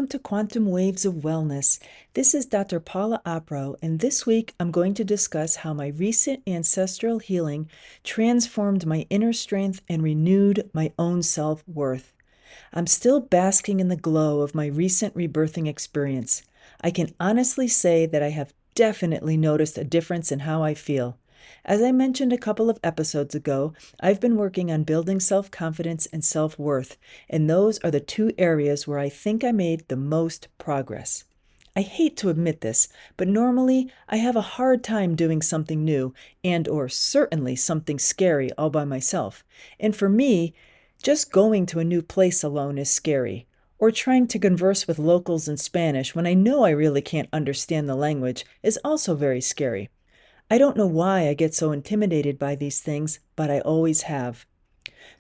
to Quantum Waves of Wellness. This is Dr. Paula Apro, and this week I'm going to discuss how my recent ancestral healing transformed my inner strength and renewed my own self-worth. I'm still basking in the glow of my recent rebirthing experience. I can honestly say that I have definitely noticed a difference in how I feel. As I mentioned a couple of episodes ago, I've been working on building self-confidence and self-worth, and those are the two areas where I think I made the most progress. I hate to admit this, but normally I have a hard time doing something new or certainly something scary all by myself. And for me, just going to a new place alone is scary, or trying to converse with locals in Spanish when I know I really can't understand the language is also very scary. I don't know why I get so intimidated by these things, but I always have.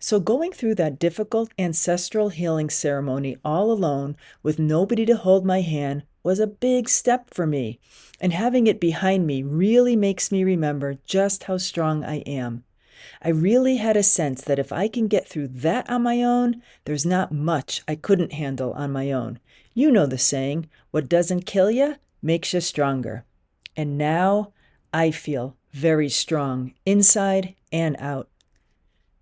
So going through that difficult ancestral healing ceremony all alone with nobody to hold my hand was a big step for me, and having it behind me really makes me remember just how strong I am. I really had a sense that if I can get through that on my own, there's not much I couldn't handle on my own. You know the saying, what doesn't kill you makes you stronger. And now I feel very strong inside and out.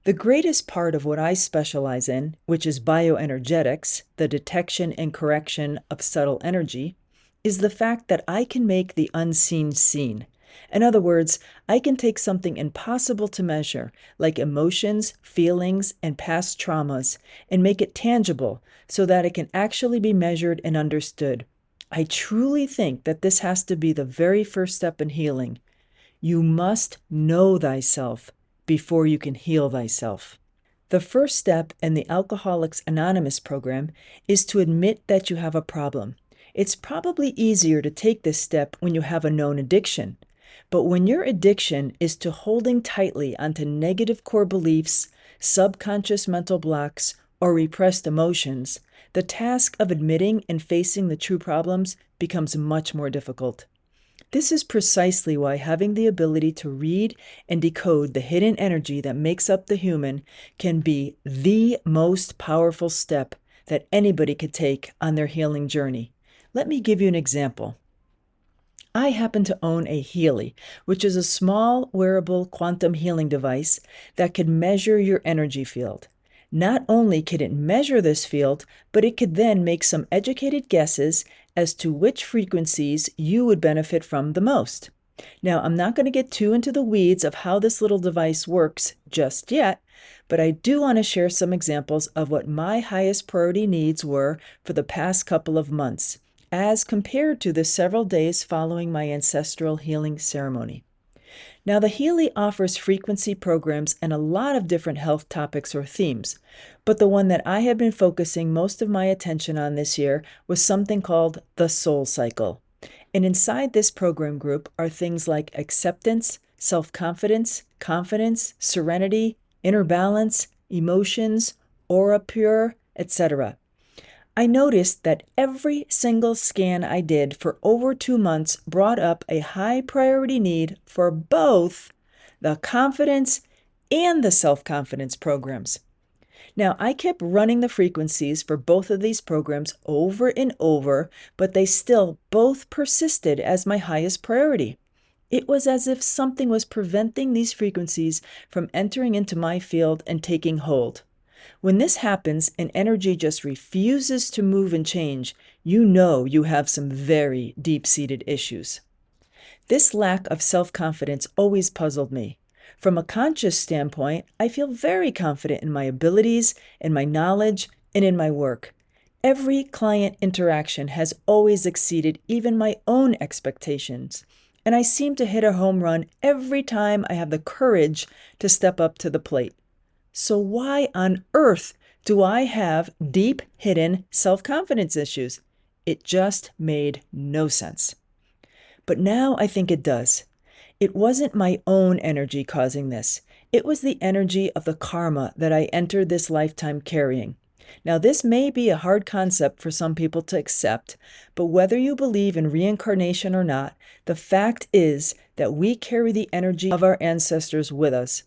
The greatest part of what I specialize in, which is bioenergetics, the detection and correction of subtle energy, is the fact that I can make the unseen seen. In other words, I can take something impossible to measure, like emotions, feelings, and past traumas, and make it tangible so that it can actually be measured and understood. I truly think that this has to be the very first step in healing. You must know thyself before you can heal thyself. The first step in the Alcoholics Anonymous program is to admit that you have a problem. It's probably easier to take this step when you have a known addiction. But when your addiction is to holding tightly onto negative core beliefs, subconscious mental blocks, or repressed emotions, the task of admitting and facing the true problems becomes much more difficult. This is precisely why having the ability to read and decode the hidden energy that makes up the human can be the most powerful step that anybody could take on their healing journey. Let me give you an example. I happen to own a Healy, which is a small wearable quantum healing device that can measure your energy field. Not only can it measure this field, but it could then make some educated guesses as to which frequencies you would benefit from the most. Now, I'm not going to get too into the weeds of how this little device works just yet, but I do want to share some examples of what my highest priority needs were for the past couple of months, as compared to the several days following my ancestral healing ceremony. Now, the Healy offers frequency programs and a lot of different health topics or themes, but the one that I have been focusing most of my attention on this year was something called the Soul Cycle. And inside this program group are things like acceptance, self-confidence, confidence, serenity, inner balance, emotions, aura pure, etc. I noticed that every single scan I did for over 2 months brought up a high priority need for both the confidence and the self-confidence programs. Now, I kept running the frequencies for both of these programs over and over, but they still both persisted as my highest priority. It was as if something was preventing these frequencies from entering into my field and taking hold. When this happens and energy just refuses to move and change, you know you have some very deep-seated issues. This lack of self-confidence always puzzled me. From a conscious standpoint, I feel very confident in my abilities, in my knowledge, and in my work. Every client interaction has always exceeded even my own expectations, and I seem to hit a home run every time I have the courage to step up to the plate. So why on earth do I have deep hidden self-confidence issues? It just made no sense. But now I think it does. It wasn't my own energy causing this. It was the energy of the karma that I entered this lifetime carrying. Now, this may be a hard concept for some people to accept, but whether you believe in reincarnation or not, the fact is that we carry the energy of our ancestors with us.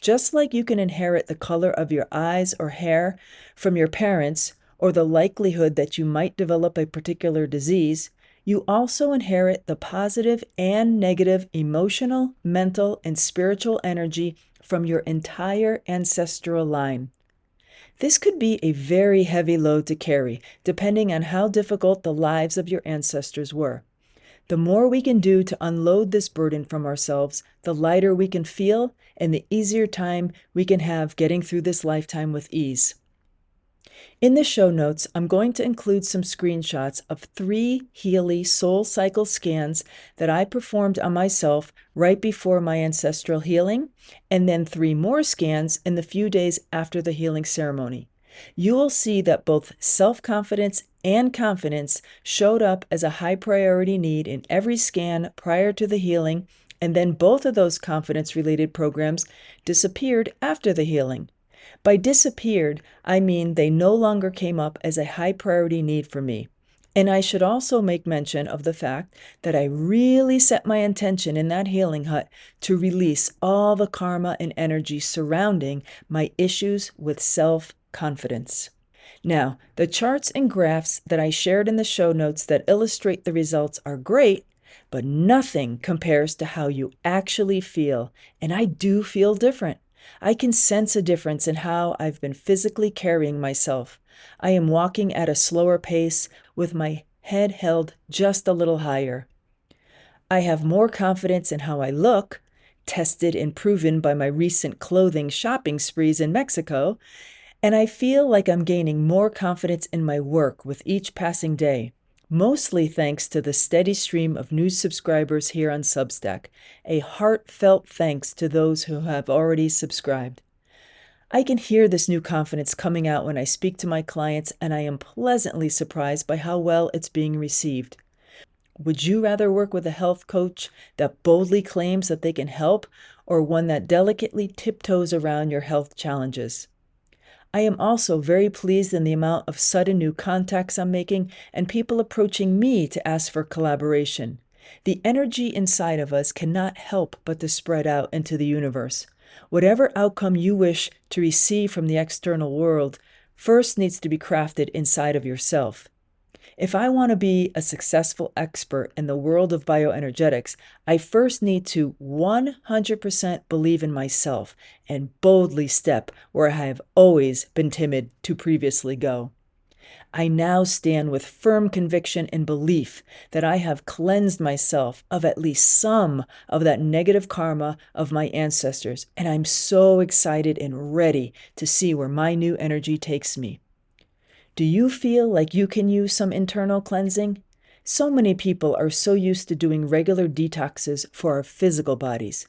Just like you can inherit the color of your eyes or hair from your parents, or the likelihood that you might develop a particular disease, you also inherit the positive and negative emotional, mental, and spiritual energy from your entire ancestral line. This could be a very heavy load to carry, depending on how difficult the lives of your ancestors were. The more we can do to unload this burden from ourselves, the lighter we can feel and the easier time we can have getting through this lifetime with ease. In the show notes, I'm going to include some screenshots of 3 Healy soul cycle scans that I performed on myself right before my ancestral healing, and then 3 more scans in the few days after the healing ceremony. You will see that both self-confidence and confidence showed up as a high priority need in every scan prior to the healing, and then both of those confidence-related programs disappeared after the healing. By disappeared, I mean they no longer came up as a high priority need for me. And I should also make mention of the fact that I really set my intention in that healing hut to release all the karma and energy surrounding my issues with self-confidence. Now, the charts and graphs that I shared in the show notes that illustrate the results are great, but nothing compares to how you actually feel. And I do feel different. I can sense a difference in how I've been physically carrying myself. I am walking at a slower pace with my head held just a little higher. I have more confidence in how I look, tested and proven by my recent clothing shopping sprees in Mexico, and I feel like I'm gaining more confidence in my work with each passing day, mostly thanks to the steady stream of new subscribers here on Substack. A heartfelt thanks to those who have already subscribed. I can hear this new confidence coming out when I speak to my clients, and I am pleasantly surprised by how well it's being received. Would you rather work with a health coach that boldly claims that they can help, or one that delicately tiptoes around your health challenges? I am also very pleased in the amount of sudden new contacts I'm making and people approaching me to ask for collaboration. The energy inside of us cannot help but to spread out into the universe. Whatever outcome you wish to receive from the external world first needs to be crafted inside of yourself. If I want to be a successful expert in the world of bioenergetics, I first need to 100% believe in myself and boldly step where I have always been timid to previously go. I now stand with firm conviction and belief that I have cleansed myself of at least some of that negative karma of my ancestors, and I'm so excited and ready to see where my new energy takes me. Do you feel like you can use some internal cleansing? So many people are so used to doing regular detoxes for our physical bodies.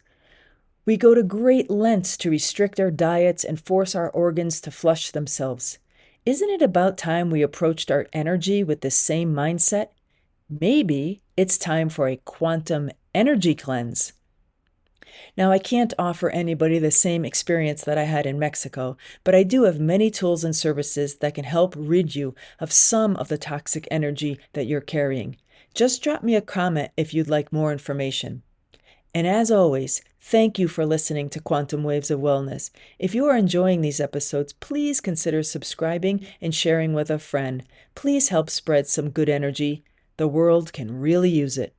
We go to great lengths to restrict our diets and force our organs to flush themselves. Isn't it about time we approached our energy with the same mindset? Maybe it's time for a quantum energy cleanse. Now, I can't offer anybody the same experience that I had in Mexico, but I do have many tools and services that can help rid you of some of the toxic energy that you're carrying. Just drop me a comment if you'd like more information. And as always, thank you for listening to Quantum Waves of Wellness. If you are enjoying these episodes, please consider subscribing and sharing with a friend. Please help spread some good energy. The world can really use it.